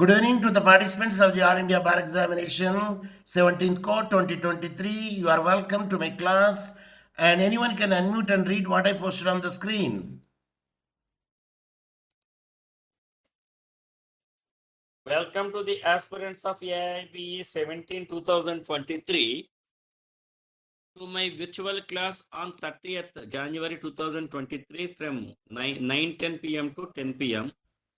Good evening to the participants of the All India Bar Examination 17th Court 2023. You are welcome to my class, and anyone can unmute and read what I posted on the screen. Welcome to the aspirants of AIBE-XVII 2023 to my virtual class on 30th January 2023 from 9:10 p.m. to 10 p.m.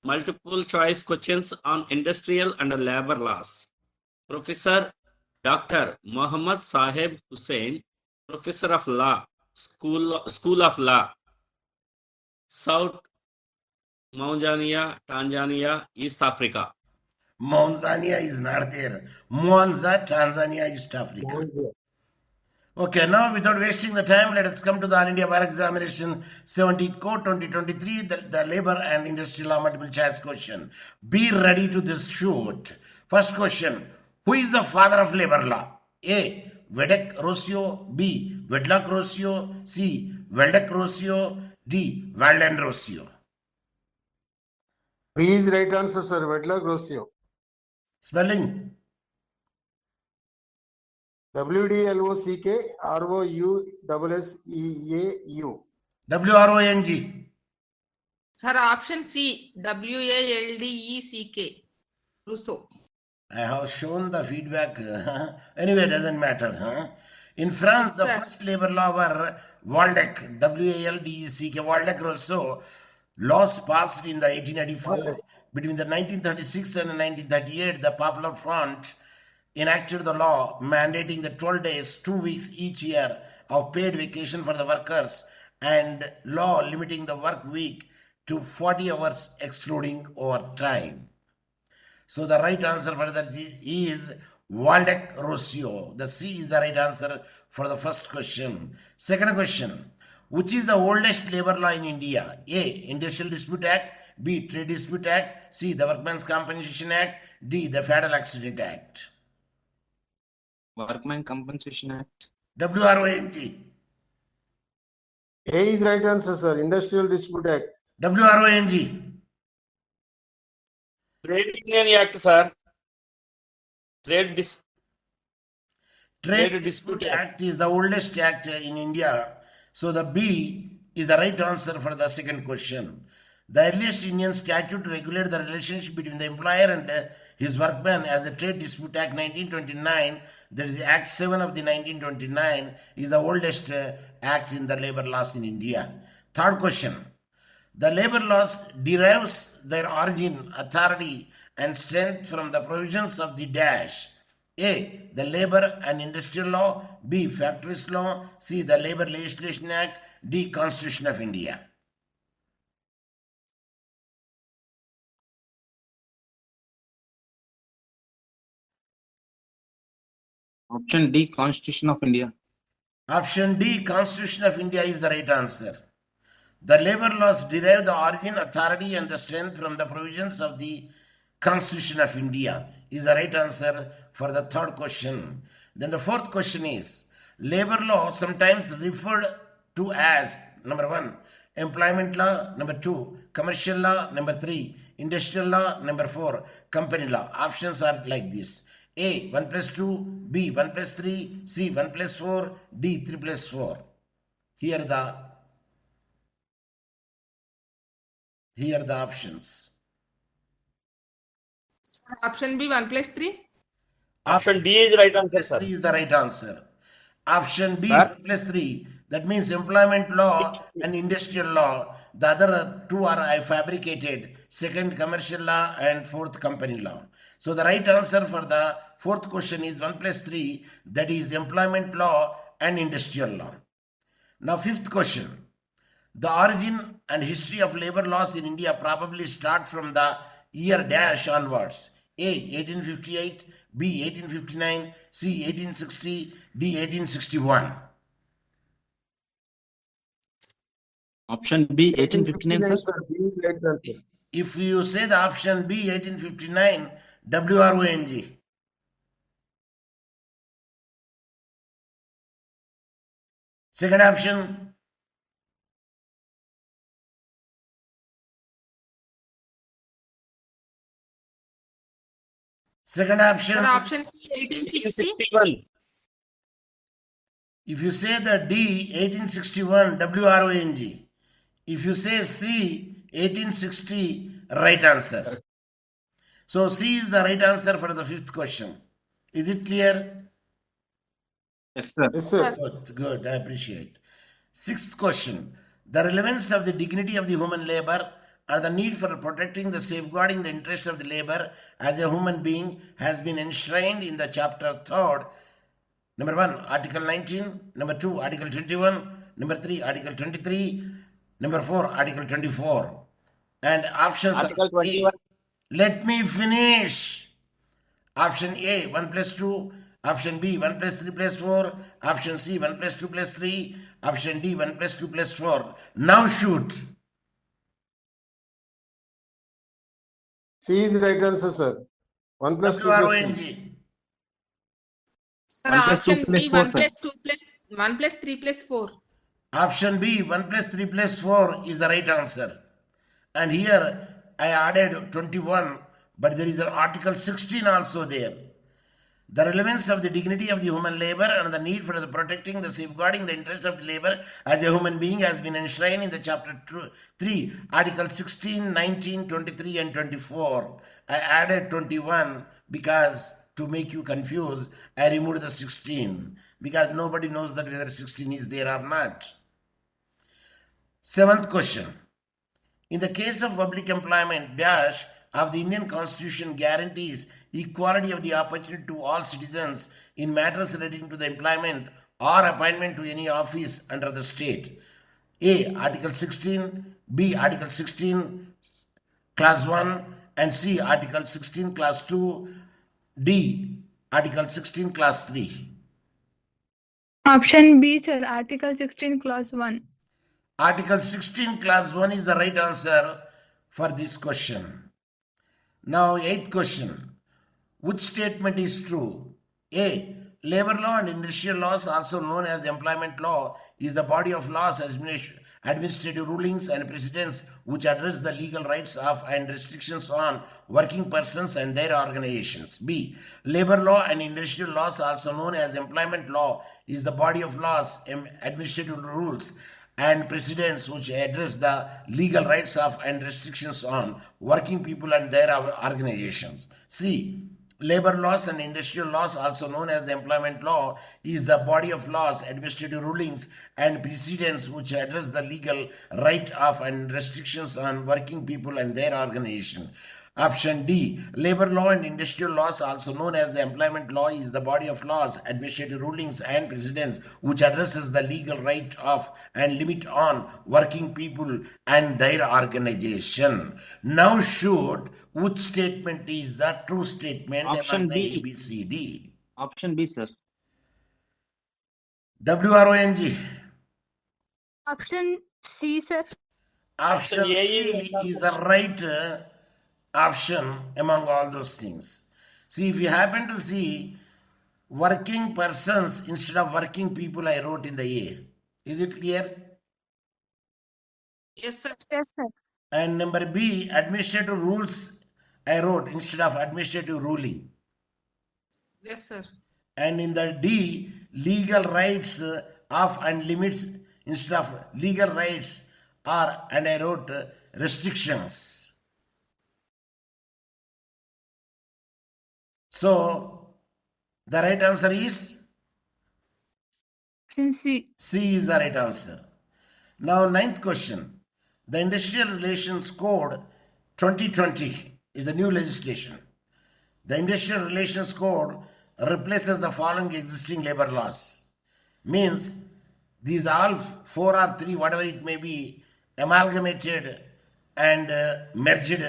Multiple choice questions on industrial and labor laws. Professor Dr. Mohammed Saheb Hussain, Professor of Law, School of Law, South Mauritania, Tanzania, East Africa. Tanzania is not there. Mwanza, Tanzania, East Africa. Okay, now without wasting the time, let us come to the All India Bar Examination 17th Court 2023, the Labor and Industrial Law multiple choice question. Be ready to this shoot. First question, who is the father of labor law? A. Vedek Rossio. B. Wedlock Rossio. C. Weldeck Rossio. D. Walden Rossio. B is right answer, sir. Wedlock Rossio. Spelling? WDLOCKROUSSEAU. WRONG. Sir, option C, WALDECK, Rousseau. I have shown the feedback. Anyway, it doesn't matter. In France, the first labor law were Waldeck, WALDECK, Waldeck Rousseau, laws passed in the 1884. Between the 1936 and 1938, the Popular Front enacted the law mandating the 12 days, 2 weeks each year of paid vacation for the workers, and law limiting the work week to 40 hours excluding overtime. So the right answer for that is Waldeck Rossio. The C is the right answer for the first question. Second question, which is the oldest labor law in India? A. Industrial Dispute Act. B. Trade Dispute Act. C. The Workmen's Compensation Act. D. The Fatal Accident Act. Workman Compensation Act. WRONG. A is right answer, sir. Industrial Dispute Act. WRONG. Trade Union Act, sir. Trade Dispute Act is the oldest act in India. So the B is the right answer for the second question. The earliest Indian statute to regulate the relationship between the employer and his workman as the Trade Dispute Act 1929, that is Act 7 of the 1929, is the oldest act in the labor laws in India. Third question. The labor laws derives their origin, authority, and strength from the provisions of the dash. A. The Labor and Industrial Law. B. Factories Law. C. The Labor Legislation Act. D. Constitution of India. Option D, Constitution of India. Option D, Constitution of India is the right answer. The labor laws derive the origin, authority, and the strength from the provisions of the Constitution of India is the right answer for the third question. Then the fourth question is, labor law sometimes referred to as, number 1, employment law, number 2, commercial law, number 3, industrial law, number 4, company law. Options are like this. A, 1 plus 2, B, 1 plus 3, C, 1 plus 4, D, 3 plus 4. Here are the options. Option B, 1 plus 3. Option D is right answer, sir. 3 is the right answer. Option B, 1 plus 3. That means employment law and industrial law. The other two are fabricated. Second, commercial law, and fourth, company law. So the right answer for the fourth question is 1 plus 3. That is employment law and industrial law. Now fifth question. The origin and history of labor laws in India probably start from the year dash onwards. A. 1858, B. 1859, C. 1860, D. 1861. Option B, 1859, sir. B is right answer. If you say the option B, 1859, WRONG. Second option, Second option, Sir, option C, 1860. 1861. if you say the D, 1861, WRONG. If you say C, 1860, right answer. So C is the right answer for the fifth question. Is it clear? Yes, sir. Yes, sir. Good, I appreciate. Sixth question. The relevance of the dignity of the human labor and the need for protecting the safeguarding the interest of the labor as a human being has been enshrined in the chapter 3rd. Number 1, Article 19. Number 2, Article 21. Number 3, Article 23. Number 4, Article 24. And options Article are 21. Let me finish. Option A, 1 plus 2. Option B, 1 plus 3 plus 4. Option C, 1 plus 2 plus 3. Option D, 1 plus 2 plus 4. Now shoot. C is the right answer, sir. 1 plus 2 plus 3. WRONG. Sir, 1 plus 2 option plus B, 4, 1 sir. plus 2 plus 1 plus 3 plus 4. Option B, 1 plus 3 plus 4 is the right answer. And here I added 21, but there is an Article 16 also there. The relevance of the dignity of the human labor and the need for the protecting the safeguarding the interest of the labor as a human being has been enshrined in the chapter 3, Article 16, 19, 23 and 24. I added 21 because to make you confused, I removed the 16 because nobody knows that whether 16 is there or not. Seventh question. In the case of public employment, dash of the Indian Constitution guarantees equality of the opportunity to all citizens in matters relating to the employment or appointment to any office under the state. A, Article 16, B, Article 16, Class 1, and C, Article 16, Class 2, D, Article 16, Class 3. Option B, sir. Article 16, Clause 1. Article 16, Class 1 is the right answer for this question. Now, eighth question. Which statement is true? A. Labor law and industrial laws, also known as employment law, is the body of laws, administrative rulings, and precedents which address the legal rights of and restrictions on working persons and their organizations. B. Labor law and industrial laws, also known as employment law, is the body of laws, administrative rules, and precedents which address the legal rights of and restrictions on working people and their organizations. C. Labor laws and industrial laws, also known as the employment law, is the body of laws, administrative rulings, and precedents which address the legal right of and restrictions on working people and their organization. Option D. Labor law and industrial laws, also known as the employment law, is the body of laws, administrative rulings, and precedents which addresses the legal right of and limit on working people and their organization. Now shoot which statement is the true statement Option among the B. A, B, C, D. Option B, sir. WRONG. Option C, sir. Option Option A C is is the right option among all those things. See, if you happen to see working persons instead of working people, I wrote in the A. Is it clear? Yes, sir. Yes, sir. And number B, administrative rules, I wrote instead of administrative ruling. Yes, sir. And in the D, legal rights of and limits instead of legal rights are, and I wrote restrictions. So, the right answer is Option C. C is the right answer. Now, ninth question. The Industrial Relations Code 2020 is the new legislation. The Industrial Relations Code replaces the following existing labor laws. Means these all 4 or 3, whatever it may be, amalgamated and merged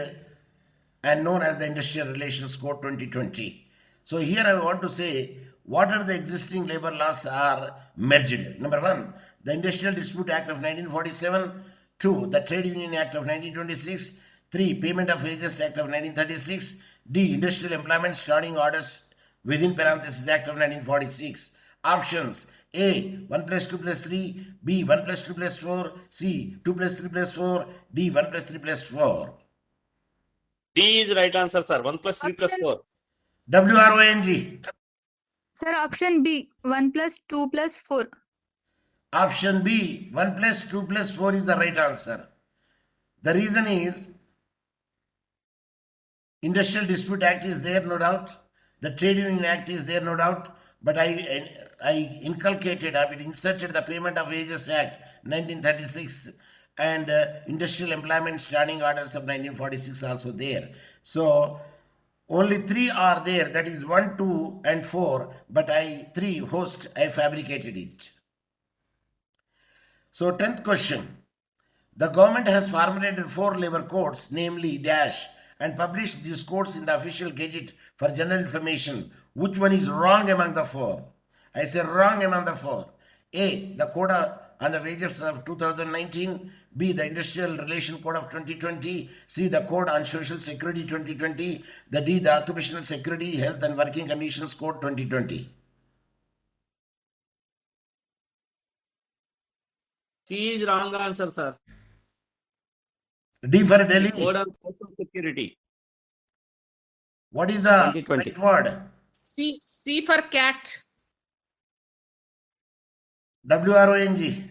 and known as the Industrial Relations Code 2020. So here I want to say what are the existing labor laws are merged. Number 1, the Industrial Dispute Act of 1947. 2, the Trade Union Act of 1926. 3, Payment of Wages Act of 1936. D, Industrial Employment Standing Orders within parenthesis Act of 1946. Options: A, 1 plus 2 plus 3. B, 1 plus 2 plus 4. C, 2 plus 3 plus 4. D, 1 plus 3 plus 4. D is right answer, sir. 1 plus 3 plus Option- 4. WRONG. Sir, option B, 1 plus 2 plus 4. Option B, 1 plus 2 plus 4 is the right answer. The reason is Industrial Dispute Act is there, no doubt. The Trade Union Act is there, no doubt. But I inserted the Payment of Wages Act 1936 and Industrial Employment Standing Orders of 1946 also there. So only 3 are there, that is 1, 2 and 4, but I fabricated it. So 10th question. The government has formulated 4 labor codes, namely dash, and published these codes in the official gazette for general information. Which one is wrong among the 4? I say wrong among the 4. A, the code on the wages of 2019. B, the Industrial Relation Code of 2020. C, the Code on Social Security 2020. The D, the Occupational Security, Health and Working Conditions Code 2020. C is wrong answer, sir. D for Delhi. Code on Social Security. What is the 2020. right word? C for cat. WRONG.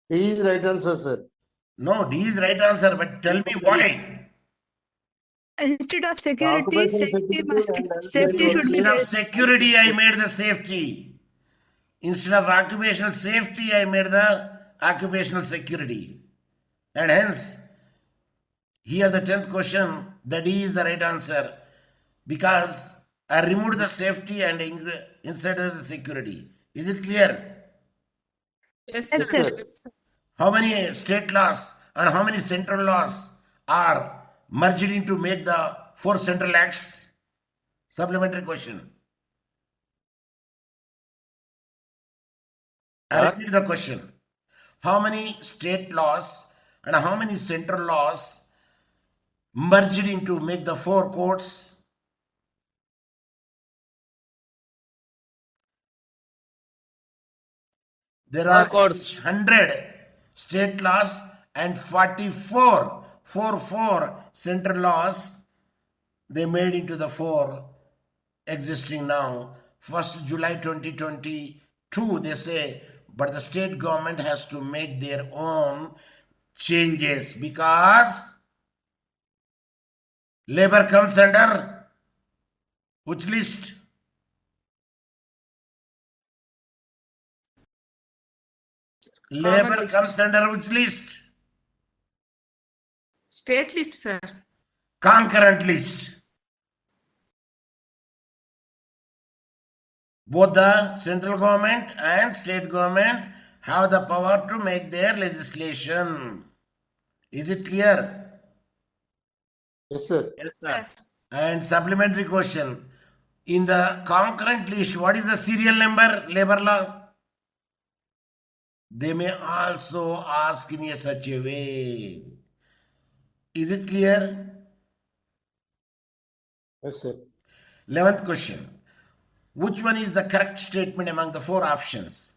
D is right answer, sir. No, D is right answer, but tell me why. Instead of security, Occupational safety security and safety should be Instead of there. security, I made the safety. Instead of occupational safety, I made the occupational security. And hence, here the 10th question, the D is the right answer. Because I removed the safety and inserted the security. Is it clear? Yes, Yes, sir. sir. How many state laws and how many central laws are merged in to make the 4 central acts? Supplementary question. I repeat the question. How many state laws and how many central laws merged in to make the 4 codes? There are 100 state laws and 44 central laws they made into the 4 existing now. 1st July 2022 they say, but the state government has to make their own changes because labor comes under which list? Labor list. comes under which list? State list, sir. Concurrent list. Both the central government and state government have the power to make their legislation. Is it clear? Yes, sir. Yes, sir. And supplementary question. In the concurrent list, what is the serial number, labor law? They may also ask in such a way. Is it clear? Yes, sir. 11th question. Which one is the correct statement among the 4 options?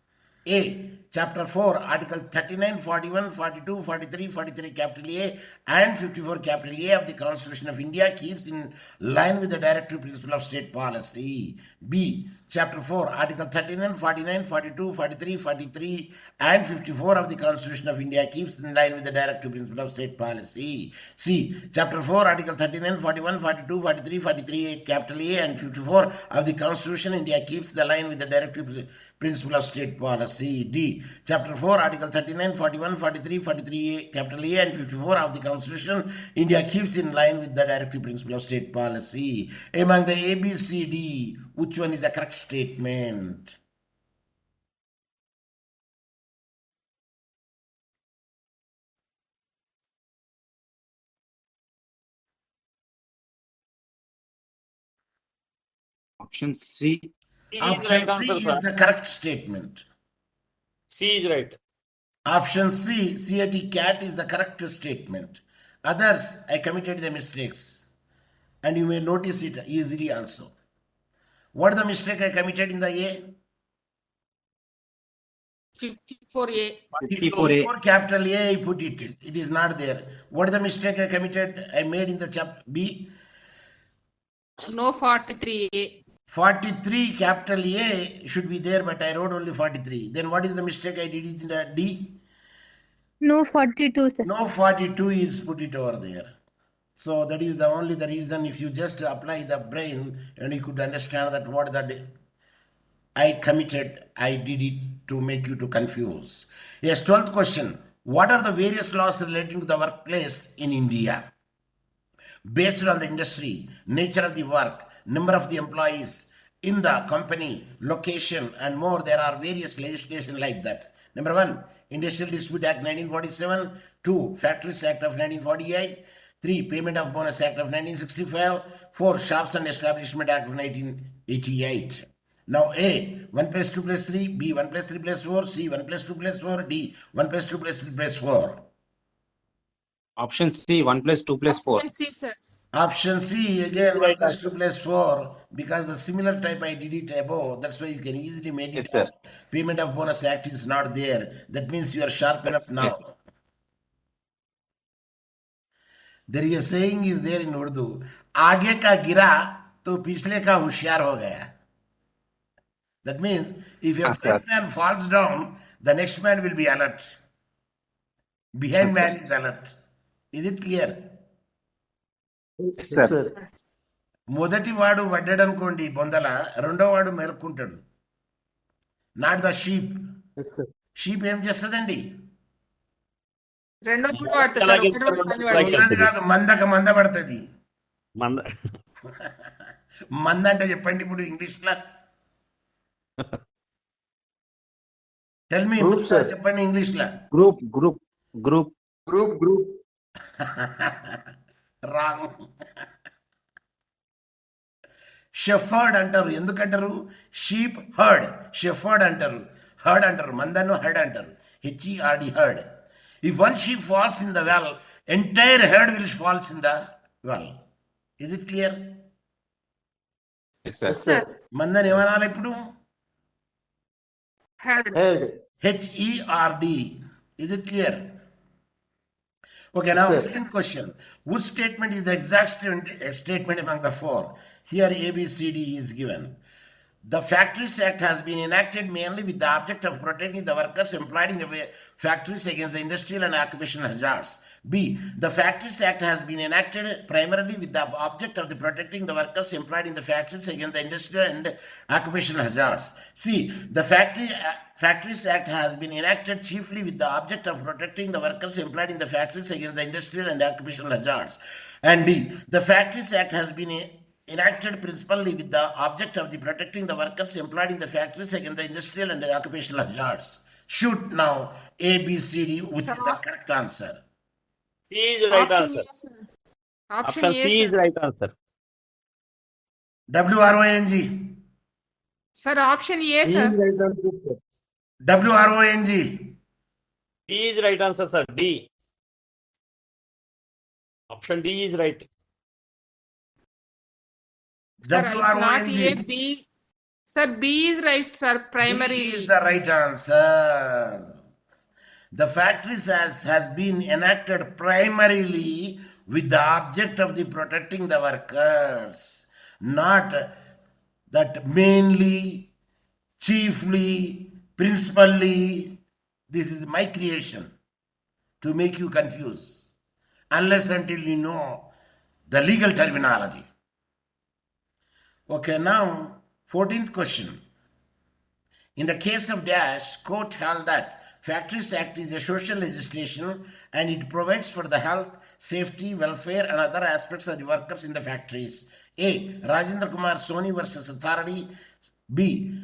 A. Chapter 4, Article 39, 41, 42, 43, 43 capital A and 54 capital A of the Constitution of India keeps in line with the directive principle of state policy. B. Chapter 4, Article 39, 49, 42, 43, 43 and 54 of the Constitution of India keeps in line with the directive principle of state policy. C. Chapter 4, Article 39, 41, 42, 43, 43 capital A and 54 of the Constitution of India keeps the line with the directive principle of state policy. D. Chapter 4, Article 39, 41, 43, 43 capital A and 54 of the Constitution India keeps in line with the directive principle of state policy. Among the A, B, C, D, which one is the correct statement? Option C. C is Option right C answer, is sir. the correct statement. C is right. Option C, CAT cat is the correct statement. Others, I committed the mistakes. And you may notice it easily also. What the mistake I committed in the A? 54A. 54A. 54 capital A I put it. It is not there. What the mistake I committed? I made in the chapter B? No 43A. 43 capital A should be there, but I wrote only 43. Then what is the mistake I did in the D? No 42, sir. No 42 is put it over there. So that is the only the reason. If you just apply the brain and you could understand that what the I committed, I did it to make you to confuse. Yes, 12th question. What are the various laws relating to the workplace in India? Based on the industry, nature of the work, number of the employees in the company, location, and more, there are various legislation like that. Number 1, Industrial Dispute Act 1947. 2, Factories Act of 1948. 3, Payment of Bonus Act of 1965. 4, Shops and Establishment Act of 1988. Now A, 1 plus 2 plus 3, B, 1 plus 3 plus 4, C, 1 plus 2 plus 4, D, 1 plus 2 plus 3 plus 4. Option C, 1 plus 2 plus 4. Option C, sir. Option C, again 1 plus 2 plus 4, because the similar type I did it above, that's why you can easily make it Yes, sir. out. Payment of Bonus Act is not there. That means you are sharp enough now. Yes. There is a saying is there in Urdu, आगे का गिरा तो पिछले का होशियार हो गया. That means if your Yes, front sir. man falls down, the next man will be alert. Behind Yes, man sir. is alert. Is it clear? Yes, Yes, sir. sir. మొదటి వాడు పడ్డాడు అనుకోండి బొందల, రెండో వాడు మెరుక్కుంటాడు. Not the sheep. Yes, sir. Sheep ఏం చేస్తుందండి? రెండో కూడా వాడతారు సార్. ఒకటి రెండు మంది వాడతారు. ఉన్నది కాదు, మంద పడుతుంది. మంద మంద అంటే చెప్పండి ఇప్పుడు ఇంగ్లీష్ లా. Tell me Group, sir. చెప్పండి ఇంగ్లీష్ లా. Group. Group. రాంగ్. షెఫర్డ్ అంటారు. ఎందుకంటారు? షీప్ హర్డ్, షెఫర్డ్ అంటారు, హర్డ్ అంటారు, మందను హర్డ్ అంటారు. HERD, herd. If one sheep falls in the well, entire herd will falls in the well. Is it clear? Yes, sir. Yes, sir. మందని ఏమనాలి ఇప్పుడు? Heard. Head. HERD. Is it clear? Okay, now Yes, sir. second question. Which statement is the exact statement among the four? Here A, B, C, D is given. The Factories Act has been enacted mainly with the object of protecting the workers employed in the factories against the industrial and occupational hazards. B, the Factories Act has been enacted primarily with the object of protecting the workers employed in the factories against the industrial and occupational hazards. C, the Factories Act has been enacted chiefly with the object of protecting the workers employed in the factories against the industrial and occupational hazards. And D, the Factories Act has been enacted principally with the object of protecting the workers employed in the factories against the industrial and occupational hazards. Shoot now A, B, C, D, which is the correct answer. C is right Option answer. A, sir. Option Option A, C is sir. right answer. WRONG. Sir, option A, D sir. is right answer, sir. WRONG. D is right answer, sir. D. Option D is right. Sir, it's not A, WRONG. B. Sir, B is right, sir. Primary. B is the right answer. The Factories has been enacted primarily with the object of protecting the workers, not that mainly, chiefly, principally. This is my creation to make you confuse, unless until you know the legal terminology. Okay, now 14th question. In the case of dash, court held that Factories Act is a social legislation and it provides for the health, safety, welfare and other aspects of the workers in the factories. A, Rajendra Kumar Soni versus Authority. B,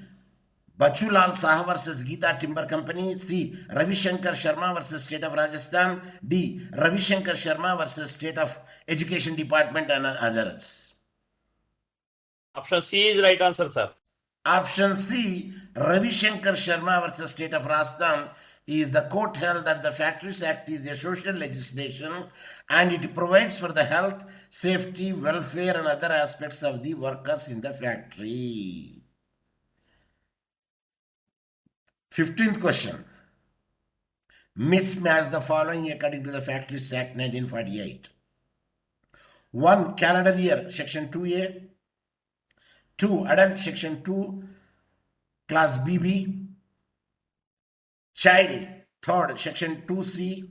Bachulal Saha versus Geeta Timber Company. C, Ravi Shankar Sharma versus State of Rajasthan. D, Ravi Shankar Sharma versus State of Education Department and others. Option C is right answer, sir. Option C, Ravi Shankar Sharma versus State of Rajasthan, is the court held that the Factories Act is a social legislation and it provides for the health, safety, welfare and other aspects of the workers in the factory. 15th question. Mismatch the following according to the Factories Act 1948. 1. Calendar year, section 2A. 2. Adult, section 2, class BB. Child, third, section 2C.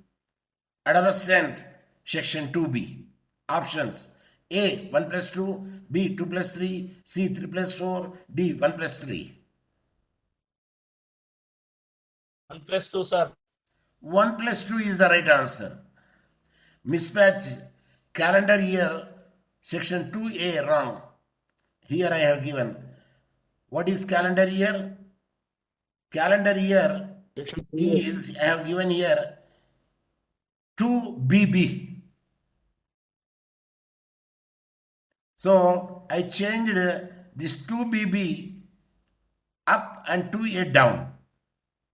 Adolescent, section 2B. Options: A, 1 plus 2, B, 2 plus 3, C, 3 plus 4, D, 1 plus 3. 1 plus 2, sir. 1 plus 2 is the right answer. Mismatch, calendar year, section 2A, wrong. Here I have given. What is calendar year? Calendar year is, I have given here, 2BB. So I changed this 2BB up and 2A down.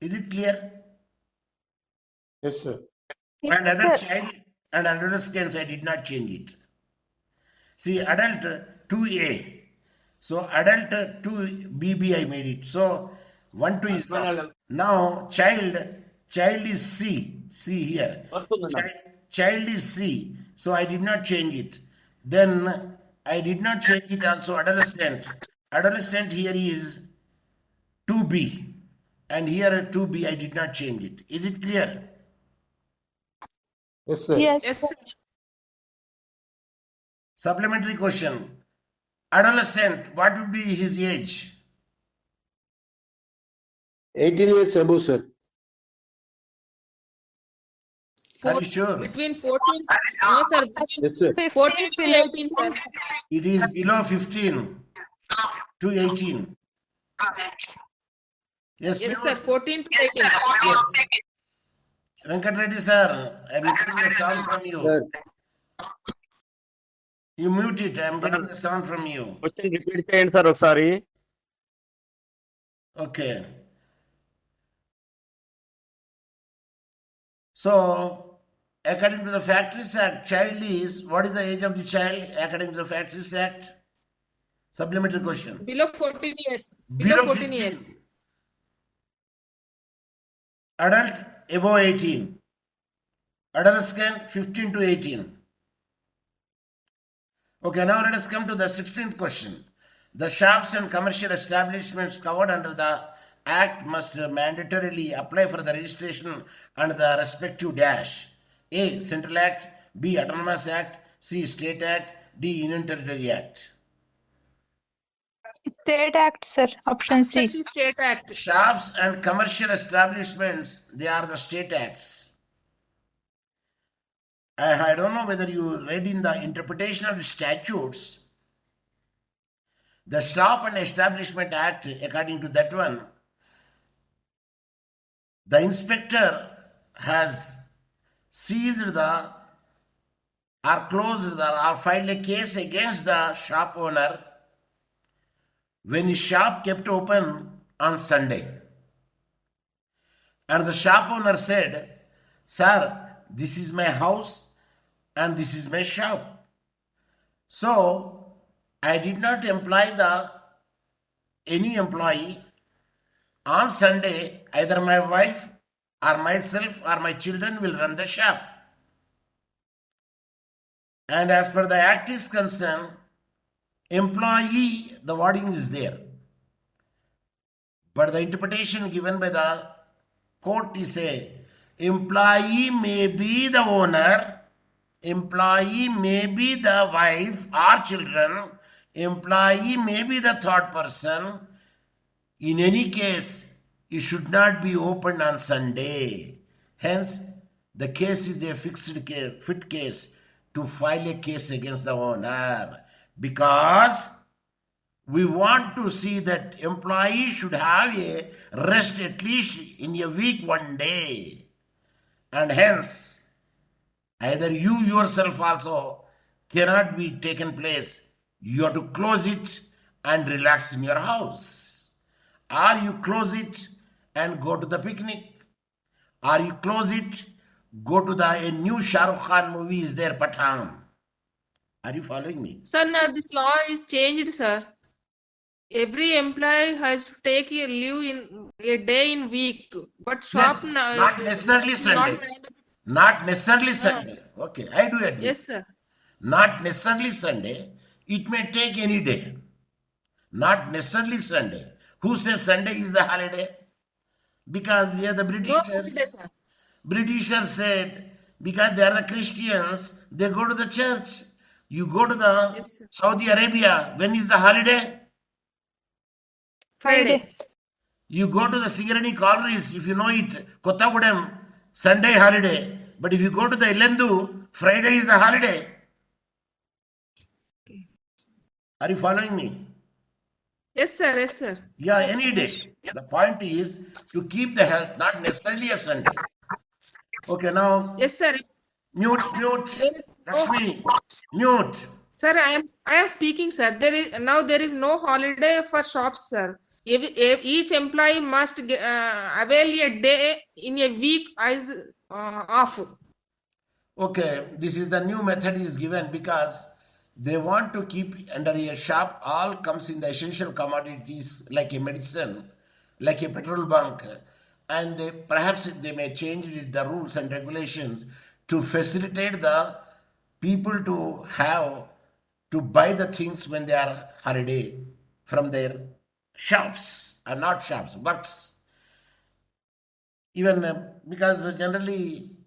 Is it clear? Yes, sir. And adult child and adolescents, I did not change it. See, adult 2A. So adult 2BB I made it. So 1, 2 is wrong. Now child is C. See here. Child is C. So I did not change it. Then I did not change it also adolescent. Adolescent here is 2B. And here 2B I did not change it. Is it clear? Yes, sir. Yes. Yes, sir. Supplementary question. Adolescent, what would be his age? 18 years above, sir. Are you sure? Between 14, no, sir. Yes, sir. 14 to 18, sir. It is below 15 to 18. Yes, Yes, ma'am? sir. 14 to 18. Yes. Venkat Reddy sir, I am getting the sound from you. Sir. You mute it, I am getting the sound from you. Question repeat చేయండి sir ఒకసారి. Okay. So, according to the Factories Act, child is, what is the age of the child according to the Factories Act? Supplementary question. Below 14 years. Below 14 years. Adult above 18. Adolescent 15 to 18. Okay, now let us come to the 16th question. The shops and commercial establishments covered under the Act must mandatorily apply for the registration under the respective dash. A. Central Act. B. Autonomous Act. C. State Act. D. Union Territory Act. State Act, sir. Option C. This is State Act. Shops and commercial establishments, they are the state acts. I don't know whether you read in the interpretation of the statutes. The Shop and Establishment Act, according to that one, the inspector has seized the or closed the or filed a case against the shop owner when his shop kept open on Sunday. And the shop owner said, "Sir, this is my house and this is my shop. So I did not employ any employee. On Sunday, either my wife or myself or my children will run the shop." And as per the act is concerned, employee, the wording is there. But the interpretation given by the court is a employee may be the owner, employee may be the wife or children, employee may be the third person. In any case, it should not be opened on Sunday. Hence, the case is a fit case to file a case against the owner, because we want to see that employee should have a rest at least in a week, 1 day. And hence, either you yourself also cannot be taken place. You have to close it and relax in your house. Or you close it and go to the picnic. Or you close it, go to a new Shah Rukh Khan movie is there, Pathan. Are you following me? Sir, now this law is changed, sir. Every employee has to take a leave in a day in week. But shop Yes, now not necessarily Sunday. Not necessarily Sunday. Okay, I do admit. Yes, sir. Not necessarily Sunday. It may take any day. not necessarily Sunday. Who says Sunday is the holiday? Because we are the No Britishers. holiday, sir. Britishers said, because they are the Christians, they go to the church. You go to the Yes, sir. Saudi Arabia, when is the holiday? Friday. You go to the Singarani collieries, if you know it, Kottagudem, Sunday holiday. But if you go to the Ilendu, Friday is the holiday. Are you following me? Yes, sir. Yes, sir. Yeah, any day. The point is to keep the health, not necessarily a Sunday. Okay, now Yes, sir. mute. Lakshmi, mute. Sir, I am speaking, sir. There is no holiday for shops, sir. Each employee must avail a day in a week as off. Okay, this is the new method is given because they want to keep under a shop all comes in the essential commodities like a medicine, like a petrol bunk, and perhaps they may change the rules and regulations to facilitate the people to have to buy the things when they are holiday from their shops or not shops, works. Even because generally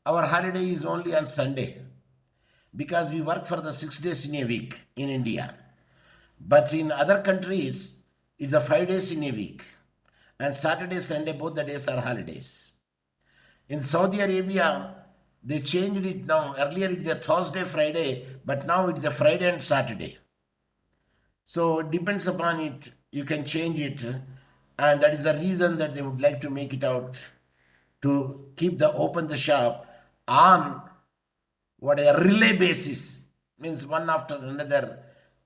our holiday is only on Sunday because we work for the 6 days in a week in India. But in other countries, it's the 5 days in a week. And Saturday, Sunday, both the days are holidays. In Saudi Arabia, they changed it now. Earlier it's a Thursday, Friday, but now it's a Friday and Saturday. So it depends upon it. You can change it. And that is the reason that they would like to make it out to keep open the shop on what a relay basis means one after another.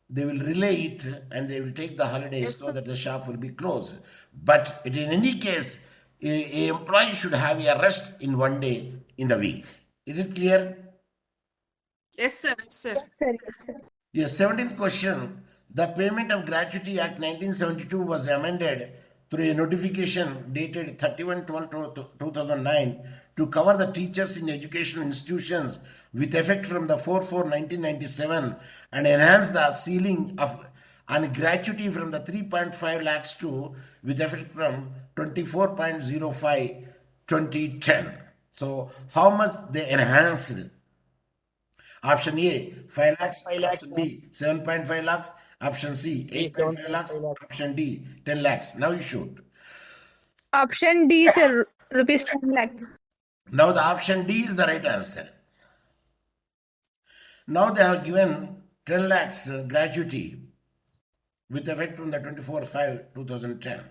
They will relay it and they will take the holidays Yes, so sir. that the shop will be closed. But in any case, a employee should have a rest in one day in the week. Is it clear? Yes, sir. Yes, sir. Yes, 17th question. The Payment of Gratuity Act 1972 was amended through a notification dated 31/12/2009 to cover the teachers in educational institutions with effect from the 4/4/1997 and enhance the ceiling of on gratuity from the 3.5 lakhs to with effect from 24.05/2010. So how much they enhanced? Option A 5 lakhs, option B 7.5 lakhs, option C 8.5 lakhs, option D 10 lakhs. Now you shoot. Option D, sir. Rupees 10 lakh. Now the option D is the right answer. Now they have given 10 lakhs gratuity with effect from the 24/5/2010.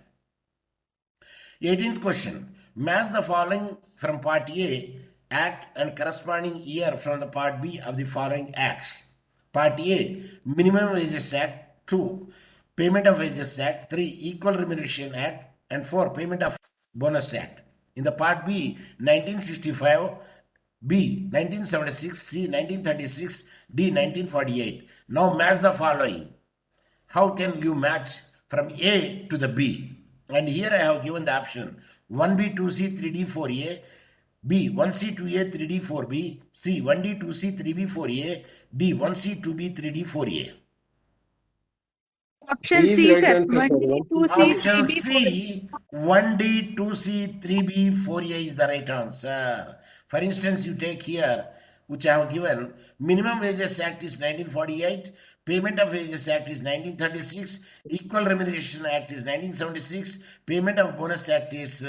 18th question. Match the following from Part A Act and corresponding year from the Part B of the following acts. Part A, Minimum Wages Act. 2, Payment of Wages Act. 3, Equal Remuneration Act. And 4, Payment of Bonus Act. In the Part B, 1965, B, 1976, C, 1936, D, 1948. Now match the following. How can you match from A to the B? And here I have given the option 1B, 2C, 3D, 4A, B, 1C, 2A, 3D, 4B, C, 1D, 2C, 3B, 4A, D, 1C, 2B, 3D, 4A. Option Please C, write sir. answer, 1, sir. 2, C, Option 3B, 4. C, 1D, 2C, 3B, 4A is the right answer. For instance, you take here, which I have given, Minimum Wages Act is 1948, Payment of Wages Act is 1936, Equal Remuneration Act is 1976, Payment of Bonus Act is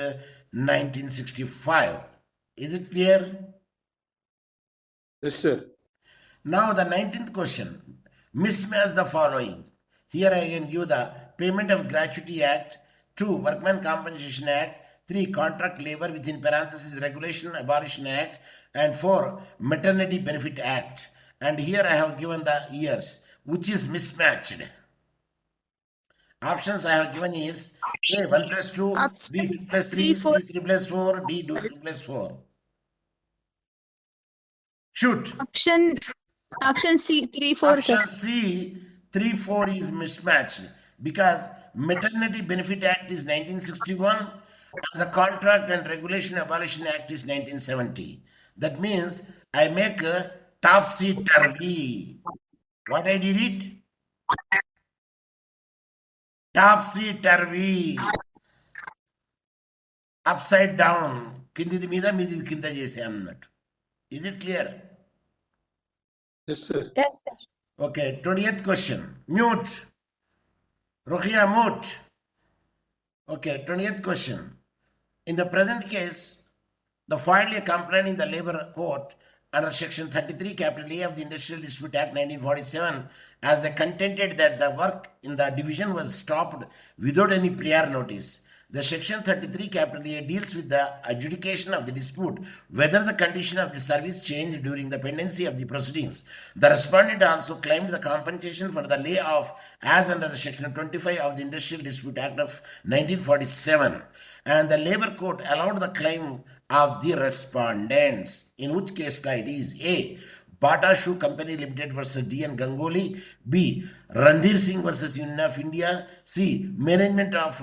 1965. Is it clear? Yes, sir. Now the 19th question. Mismatch the following. Here I can give the Payment of Gratuity Act, 2, Workman Compensation Act, 3, Contract Labor within parenthesis Regulation Abolition Act, and 4, Maternity Benefit Act. And here I have given the years, which is mismatched. Options I have given is A 1 plus 2, B 2 plus 3, C 3 plus 4, D 2 plus 4. Shoot. Option C, 3, 4, sir. Option C 3, 4 is mismatched because Maternity Benefit Act is 1961 and the Contract and Regulation Abolition Act is 1970. That means I make a topsy-turvy. What I did it? Topsy turvy, upside down, కిందిది మీద మీది కింద చేసే అన్నట్టు. Is it clear? Yes, sir. Yes, sir. Okay, 20th question. Mute. Rukhia, mute. Okay, 20th question. In the present case, the filed a complaint in the Labour Court under Section 33 capital A of the Industrial Dispute Act 1947 as they contended that the work in the division was stopped without any prior notice. The Section 33 capital A deals with the adjudication of the dispute whether the condition of the service changed during the pendency of the proceedings. The respondent also claimed the compensation for the layoff as under the Section 25 of the Industrial Dispute Act of 1947, and the Labour Court allowed the claim of the respondents, in which case it is A. Bata Shoe Company Limited versus D.N. Ganguly, B. Randhir Singh versus Union of India, C. Management of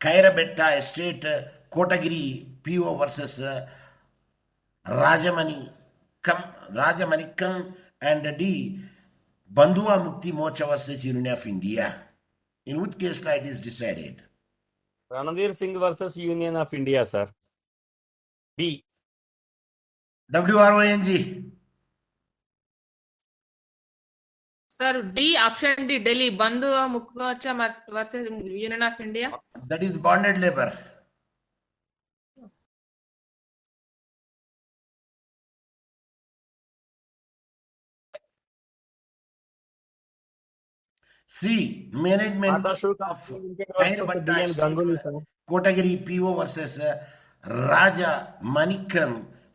Kairabetta Estate, Kotagiri P.O. versus Rajamanikam, and D. Bandhuva Mukti Mocha versus Union of India, in which case it is decided. Ranadhir Singh versus Union of India, sir. B. WRONG. Sir, D, option D, Delhi, Bandhu Mukherjee versus Union of India. That is bonded labor. C. Management Bata Shoe of Company Limited versus Kairabetta D.N. Estate, Ganguly, sir. Kotagiri P.O. versus Raja Manikam.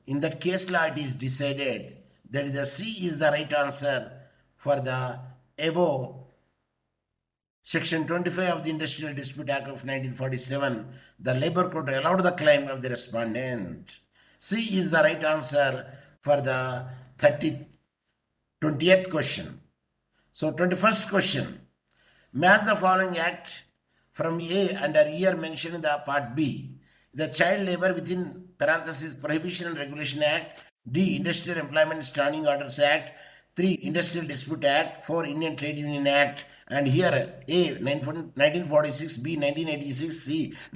In that case law, it is decided that the C is the right answer for the above Section 25 of the Industrial Dispute Act of 1947. The Labour Court allowed the claim of the respondent. C is the right answer for the 20th question. So 21st question. Match the following act from A under year mentioned in the part B. The Child Labor within parenthesis Prohibition and Regulation Act, D. Industrial Employment Standing Orders Act, 3. Industrial Dispute Act, 4. Indian Trade Union Act, and here A. 1946, B. 1986, C.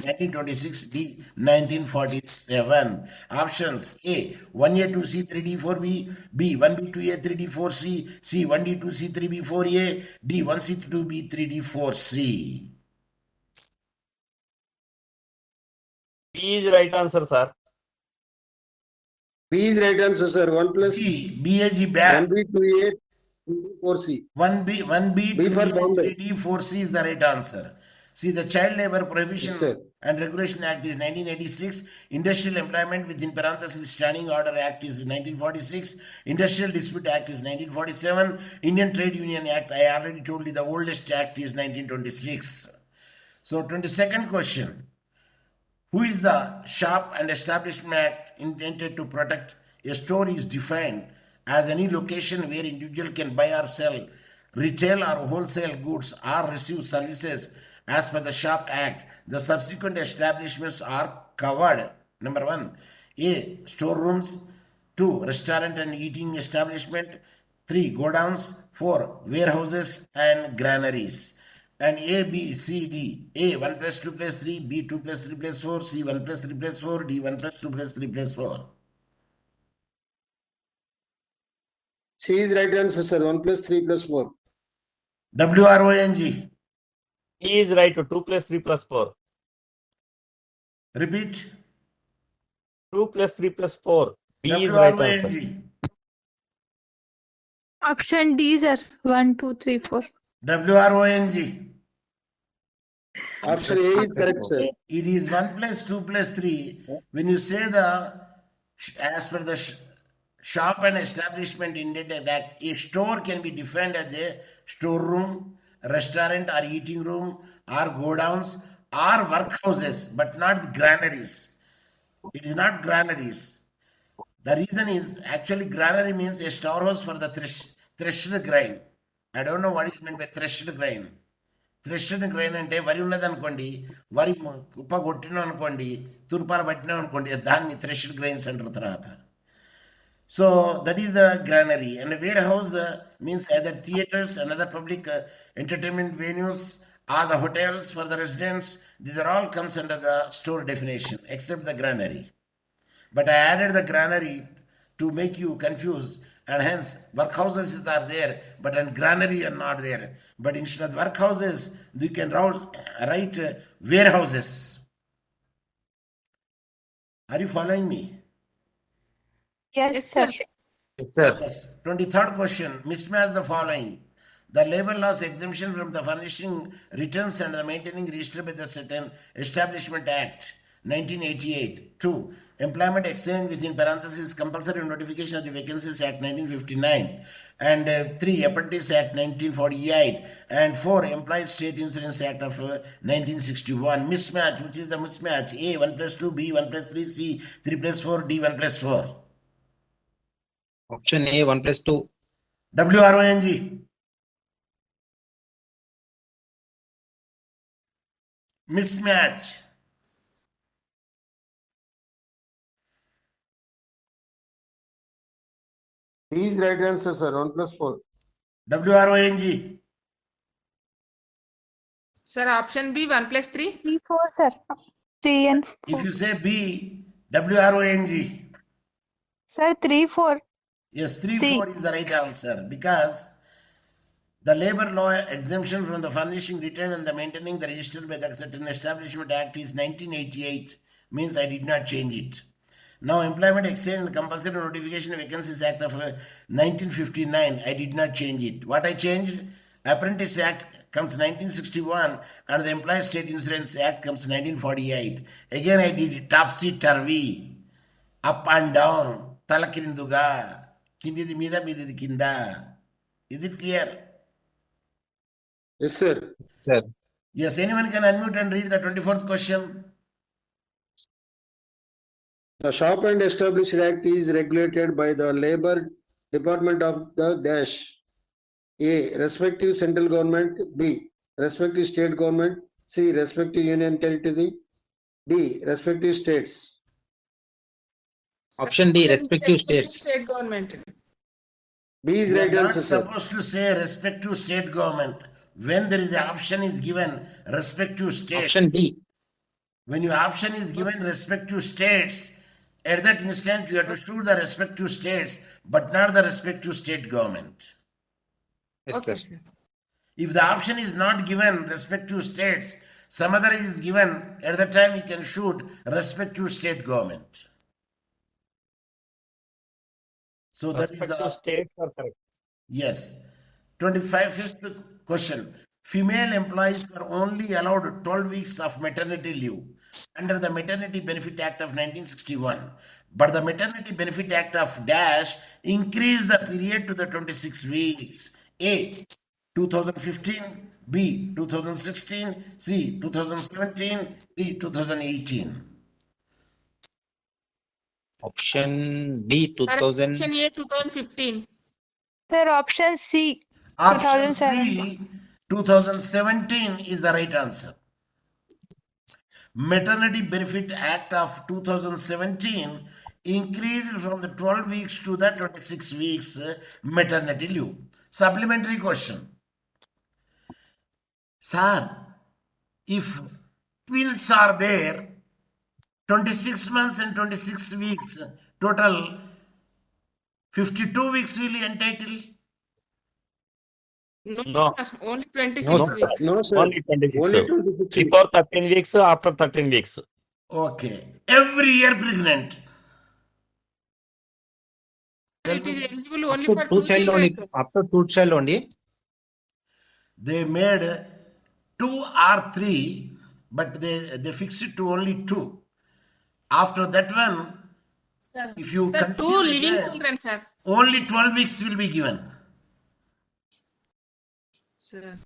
1926, D. 1947. Options A. 1A, 2C, 3D, 4B, B. 1B, 2A, 3D, 4C, C. 1D, 2C, 3B, 4A, D. 1C, 2B, 3D, 4C. B is right answer, sir. B is right answer, sir. 1 plus B. BAG back. 1B, 2A, 4C. 1B, B for 2A, boundary. 3D, 4C is the right answer. See, the Child Labor Prohibition Yes, sir. and Regulation Act is 1986. Industrial Employment within parenthesis Standing Order Act is 1946. Industrial Dispute Act is 1947. Indian Trade Union Act, I already told you the oldest act is 1926. So 22nd question. Who is the Shop and Establishment Act intended to protect? A store is defined as any location where individual can buy or sell retail or wholesale goods or receive services as per the Shop Act. The subsequent establishments are covered. Number 1, A. Storerooms, 2. Restaurant and eating establishment, 3. Godowns, 4. Warehouses and granaries. And A, B, C, D. A 1 plus 2 plus 3, B 2 plus 3 plus 4, C 1 plus 3 plus 4, D 1 plus 2 plus 3 plus 4. C is right answer, sir. 1 plus 3 plus 4. WRONG. B is right. 2 plus 3 plus 4. Repeat. 2 plus 3 plus 4. B is right answer. WRONG. Option D, sir. 1, 2, 3, 4. WRONG. Option A is correct, sir. It is 1 plus 2 plus 3. When you say as per the Shop and Establishment Intended Act, a store can be defined as a storeroom, restaurant or eating room, or godowns, or workhouses, but not granaries. It is not granaries. The reason is actually granary means a storehouse for the threshed grain. I don't know what is meant by threshed grain. Threshed grain అంటే వరి ఉన్నదనుకోండి, వరి కుప్ప కొట్టినాం అనుకోండి, తుర్పాలు పట్టినాం అనుకోండి, దాన్ని threshed grains అంటారు తర్వాత. So that is the granary. And a warehouse means either theaters and other public entertainment venues are the hotels for the residents. These are all comes under the store definition, except the granary. But I added the granary to make you confused, and hence workhouses are there, but and granary are not there. But instead of workhouses, you can write warehouses. Are you following me? Yes, Yes, sir. sir. Yes, sir. Yes. 23rd question. Mismatch the following. The labor laws exemption from the furnishing returns and the maintaining registered by the Certain Establishment Act 1988. 2. Employment exchange within parentheses compulsory notification of the Vacancies Act 1959. And 3. Apprentice Act 1948. And 4. Employees State Insurance Act of 1961. Mismatch. Which is the mismatch? A 1 plus 2, B 1 plus 3, C 3 plus 4, D 1 plus 4. Option A 1 plus 2. WRONG. Mismatch. B is right answer, sir. 1 plus 4. WRONG. Sir, option B, 1 plus 3. 3, 4, sir. 3 and 4. If you say B, WRONG. Sir, 3, 4. Yes, 3, C. 4 is the right answer because the labor law exemption from the furnishing, return and the maintaining the registered by the Certain Establishment Act is 1988, means I did not change it. Now Employment Exchange and Compulsory Notification of Vacancies Act of 1959, I did not change it. What I changed? Apprentice Act comes 1961 and the Employees State Insurance Act comes 1948. Again I did it topsy-turvy, up and down, talakirinduga, kindidi mida mididi kinda. Is it clear? Yes, sir. Sir. Yes, anyone can unmute and read the 24th question. The Shop and Established Act is regulated by the Labor Department of the dash. A. Respective central government. B. Respective state government. C. Respective union territory. D. Respective states. Option D, Sir, respective states. State government. B is You are right not answer, sir. supposed to say respective state government. When there is the option is given respective states. Option D. When your option is given respective states, at that instant you have to shoot the respective states, but not the respective state government. Yes, Okay, sir. sir. If the option is not given respective states, some other is given, at that time you can shoot respective state government. So that is Respective the states are correct. yes. 25th question. Female employees are only allowed 12 weeks of maternity leave under the Maternity Benefit Act of 1961. But the Maternity Benefit Act of dash increased the period to the 26 weeks. A. 2015. B. 2016. C. 2017. D. 2018. Option B Sir, 2000. option A, 2015. Sir, option C. Option 2017. C. 2017 is the right answer. Maternity Benefit Act of 2017 increased from the 12 weeks to the 26 weeks maternity leave. Supplementary question. Sir, if twins are there, 26 months and 26 weeks, total 52 weeks will be entitled? No, No. sir. Only 26 No, sir. weeks. No, sir. Only 26. Only 26. Before 13 weeks, after 13 weeks. Okay. Every year pregnant. Tell It is me. eligible only Up for to two 2 child children, only. sir. After 2 child only. They made 2 or 3, but they fixed it to only 2. After that one, Sir, if you sir, 2 conceive living again, children, sir. only 12 weeks will be given. Sir.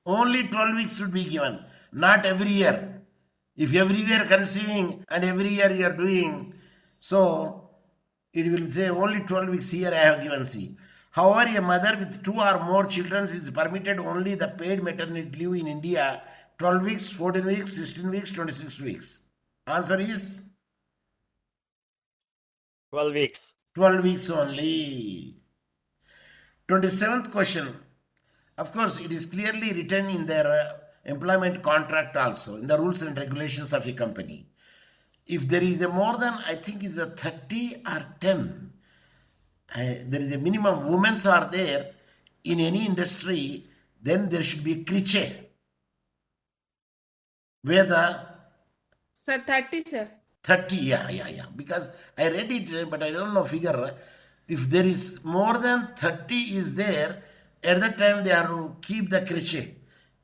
Only 12 weeks should be given, not every year. If every year conceiving and every year you are doing, so it will say only 12 weeks here I have given C. However, a mother with 2 or more children is permitted only the paid maternity leave in India 12 weeks, 14 weeks, 16 weeks, 26 weeks. Answer is 12 weeks. 12 weeks only. 27th question. Of course, it is clearly written in their employment contract also in the rules and regulations of a company. If there is a more than, I think is a 30 or 10, there is a minimum women are there in any industry, then there should be a criche where the Sir, 30, sir. 30, yeah. Because I read it, but I don't know figure. If there is more than 30 is there, at that time they are to keep the criche.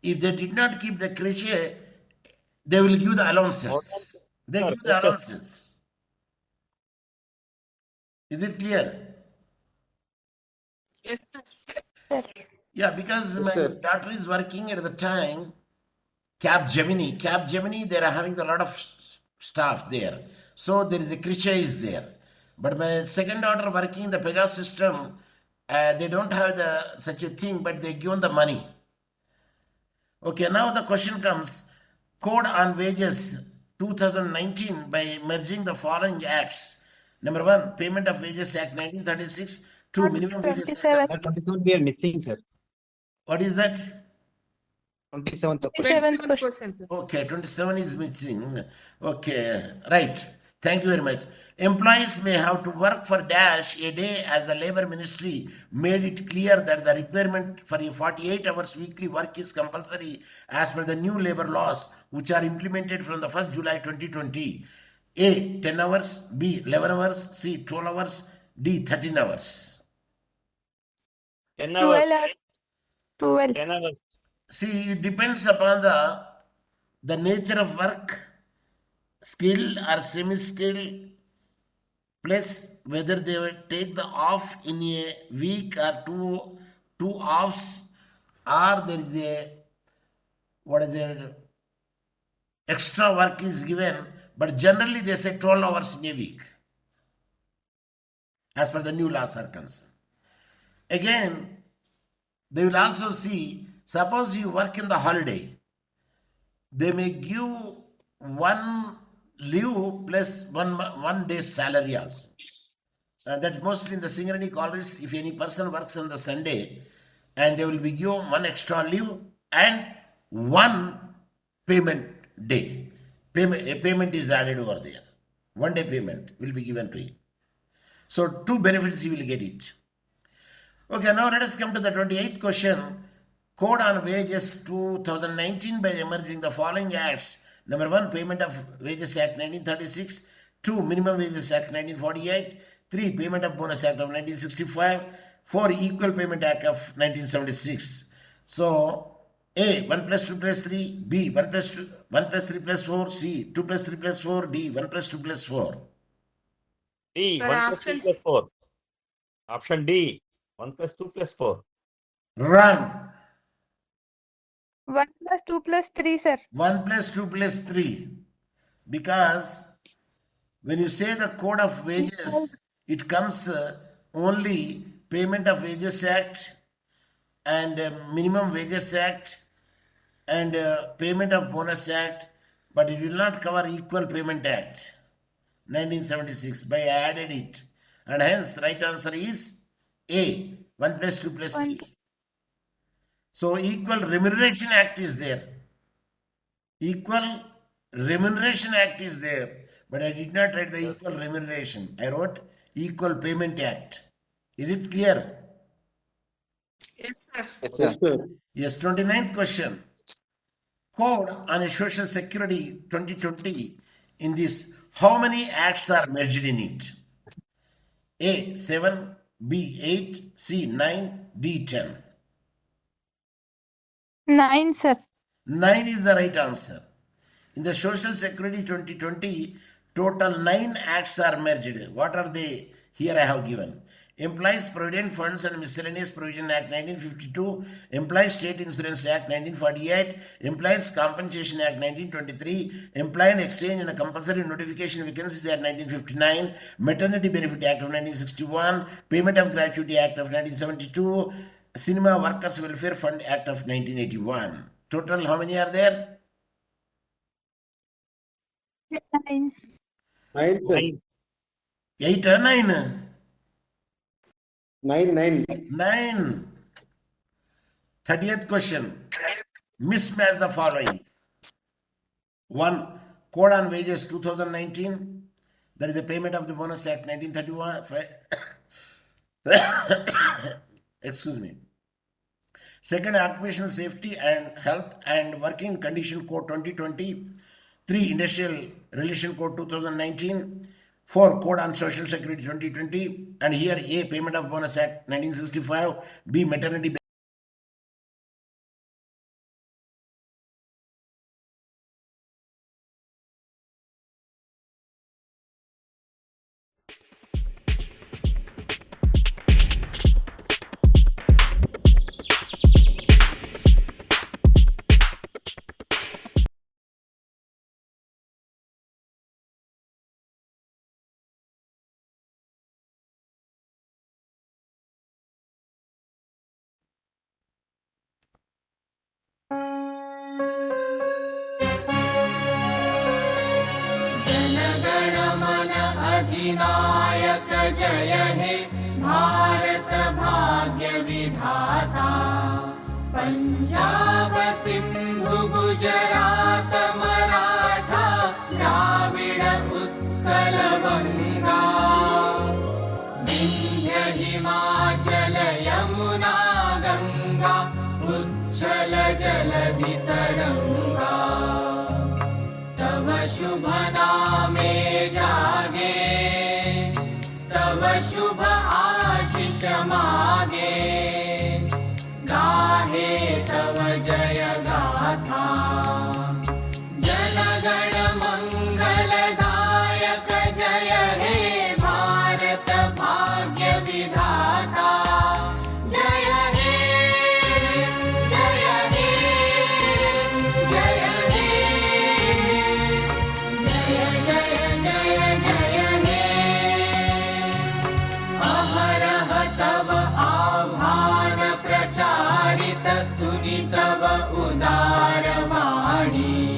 If they did not keep the criche, they will give the allowances. They give the allowances. Is it clear? Yes, sir. Yeah, because my sir. daughter is working at the time, Capgemini, they are having a lot of staff there. So there is a criche is there. But my second daughter working in the Pegasus system, they don't have such a thing, but they given the money. Okay, now the question comes, Code on Wages 2019 by merging the following acts. Number 1, Payment of Wages Act 1936. 2, Minimum Wages Act. 27 we are missing, sir. What is that? 27th question. 27th question, sir. Okay, 27 is missing. Okay, right. Thank you very much. Employees may have to work for dash a day as the Labour Ministry made it clear that the requirement for a 48 hours weekly work is compulsory as per the new labour laws which are implemented from the 1st July 2020. A. 10 hours, B. 11 hours, C. 12 hours, D. 13 hours. 10 hours. 12. 10 hours. See, it depends upon the nature of work, skilled or semi-skilled, plus whether they will take the off in a week or two offs, or there is a extra work is given, but generally they say 12 hours in a week as per the new laws are concerned. Again, they will also see, suppose you work in the holiday, they may give one leave plus one day's salary also. That's mostly in the Singareni colleges. If any person works on the Sunday, and they will be given one extra leave and one payment day. A payment is added over there. 1 day payment will be given to him. So 2 benefits you will get it. Okay, now let us come to the 28th question. Code on Wages 2019 by emerging the following acts. Number 1, Payment of Wages Act 1936. 2, Minimum Wages Act 1948. 3, Payment of Bonus Act of 1965. 4, Equal Payment Act of 1976. So, A, 1 plus 2 plus 3. B, 1 plus 3 plus 4. C, 2 plus 3 plus 4. D, 1 plus 2 plus 4. D. Sir, 1 plus 2 options. plus 4. Option D. 1 plus 2 plus 4. Wrong. 1 plus 2 plus 3, sir. 1 plus 2 plus 3. Because when you say the Code of Wages, it comes only Payment of Wages Act and Minimum Wages Act and Payment of Bonus Act, but it will not cover Equal Payment Act 1976 by added it, and hence right answer is A, 1 plus 2 plus 3. So Equal Remuneration Act is there. Equal Remuneration Act is there, but I did not write the Equal Remuneration. I wrote Equal Payment Act. Is it clear? Yes, sir. Yes, sir. Yes, sir. Yes, 29th question. Code on a Social Security 2020. In this, how many acts are merged in it? A, 7, B, 8, C, 9, D, 10. 9, sir. 9 is the right answer. In the Social Security 2020, total 9 acts are merged. What are they? Here I have given. Employees Provident Funds and Miscellaneous Provision Act 1952, Employees State Insurance Act 1948, Employees Compensation Act 1923, Employee Exchange and Compulsory Notification Vacancies Act 1959, Maternity Benefit Act of 1961, Payment of Gratuity Act of 1972, Cinema Workers Welfare Fund Act of 1981. Total, how many are there? 9. 9, sir. 8 or 9? 9. 9. 30th question. mismatch the following. 1. Code on Wages 2019. That is the Payment of the Bonus Act 1931. Excuse me. Second, Occupational Safety and Health and Working Condition Code 2020. 3. Industrial Relation Code 2019. 4. Code on Social Security 2020. And here A. Payment of Bonus Act 1965. B. Maternity. Jana Gana Mana अधिनायक जय हे भारत भाग्य विधाता पंजाब सिंधु गुजरात मराठा द्राविड उत्कल बंगा विंध्य हिमाचल यमुना गंगा उच्छल जलधि तरंगा तव शुभ नामे जागे तव शुभ आशीष मागे गाहे तव जय गाथा जनगण मंगलदायक जय हे भारत भाग्य विधाता जय हे जय हे जय हे जय जय जय जय हे अहरह तव आह्वान प्रचारित सुनि तव उदार वाणी